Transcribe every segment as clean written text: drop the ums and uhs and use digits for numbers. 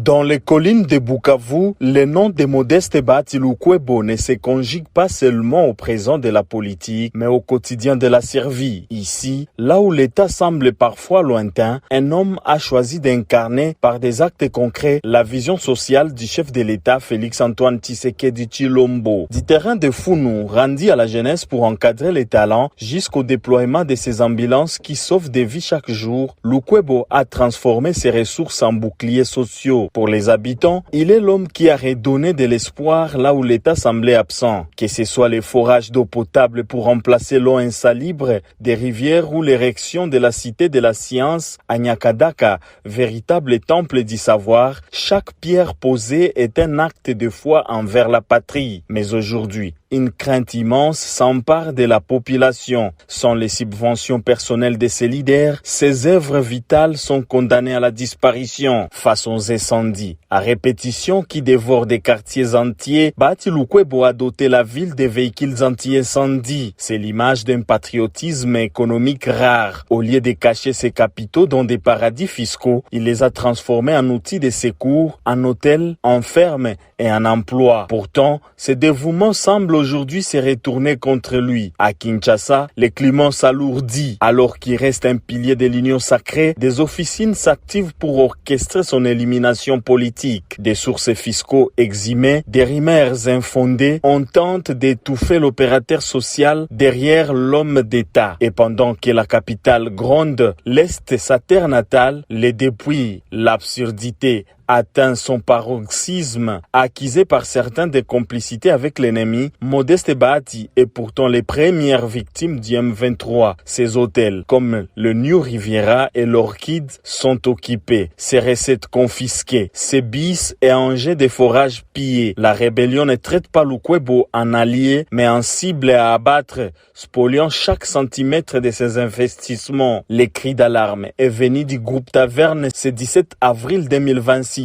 Dans les collines de Bukavu, le nom de Modeste Bahati Lukwebo ne se conjugue pas seulement au présent de la politique, mais au quotidien de la survie. Ici, là où l'État semble parfois lointain, un homme a choisi d'incarner par des actes concrets la vision sociale du chef de l'État Félix-Antoine Tshisekedi Tshilombo. Du terrain de Founou, rendu à la jeunesse pour encadrer les talents, jusqu'au déploiement de ces ambulances qui sauvent des vies chaque jour, Lukwebo a transformé ses ressources en boucliers sociaux. Pour les habitants, il est l'homme qui a redonné de l'espoir là où l'État semblait absent. Que ce soit les forages d'eau potable pour remplacer l'eau insalubre des rivières ou l'érection de la cité de la science à Nyakadaka, véritable temple du savoir, chaque pierre posée est un acte de foi envers la patrie. Mais aujourd'hui, une crainte immense s'empare de la population. Sans les subventions personnelles de ses leaders, ses œuvres vitales sont condamnées à la disparition face aux incendies. À répétition qui dévorent des quartiers entiers, Bahati Lukwebo a doté la ville des véhicules anti-incendie. C'est l'image d'un patriotisme économique rare. Au lieu de cacher ses capitaux dans des paradis fiscaux, il les a transformés en outils de secours, en hôtels, en fermes et en emplois. Pourtant, ce dévouement semble aujourd'hui se retourner contre lui. À Kinshasa, le climat s'alourdit. Alors qu'il reste un pilier de l'union sacrée, des officines s'activent pour orchestrer son élimination politique. Des sources fiscaux eximées, des rumeurs infondées, on tente d'étouffer l'opérateur social derrière l'homme d'État. Et pendant que la capitale gronde, l'Est, sa terre natale, les dépouille. L'absurdité atteint son paroxysme, accusé par certains de complicité avec l'ennemi. Modeste Bahati est pourtant les premières victimes du M23. Ses hôtels, comme le New Riviera et l'Orchide, sont occupés. Ses recettes confisquées, ses bis et engins de forage pillés. La rébellion ne traite pas Lukwebo en allié, mais en cible à abattre, spoliant chaque centimètre de ses investissements. Les cris d'alarme est venu du groupe Taverne ce 17 avril 2026.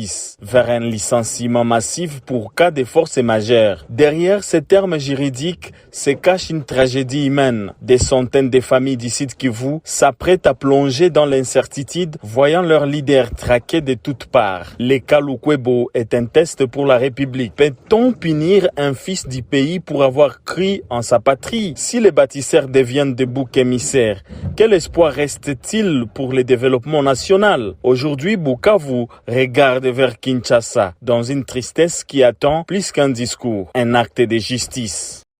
Vers un licenciement massif pour cas de force majeure. Derrière ces termes juridiques se cache une tragédie humaine. Des centaines de familles du Sud Kivu s'apprêtent à plonger dans l'incertitude, voyant leur leader traqué de toutes parts. Le cas Lukwebo est un test pour la République. Peut-on punir un fils du pays pour avoir cru en sa patrie? Si les bâtisseurs deviennent des boucs émissaires, quel espoir reste-t-il pour le développement national? Aujourd'hui, Bukavu regarde vers Kinshasa dans une tristesse qui attend plus qu'un discours, un acte de justice.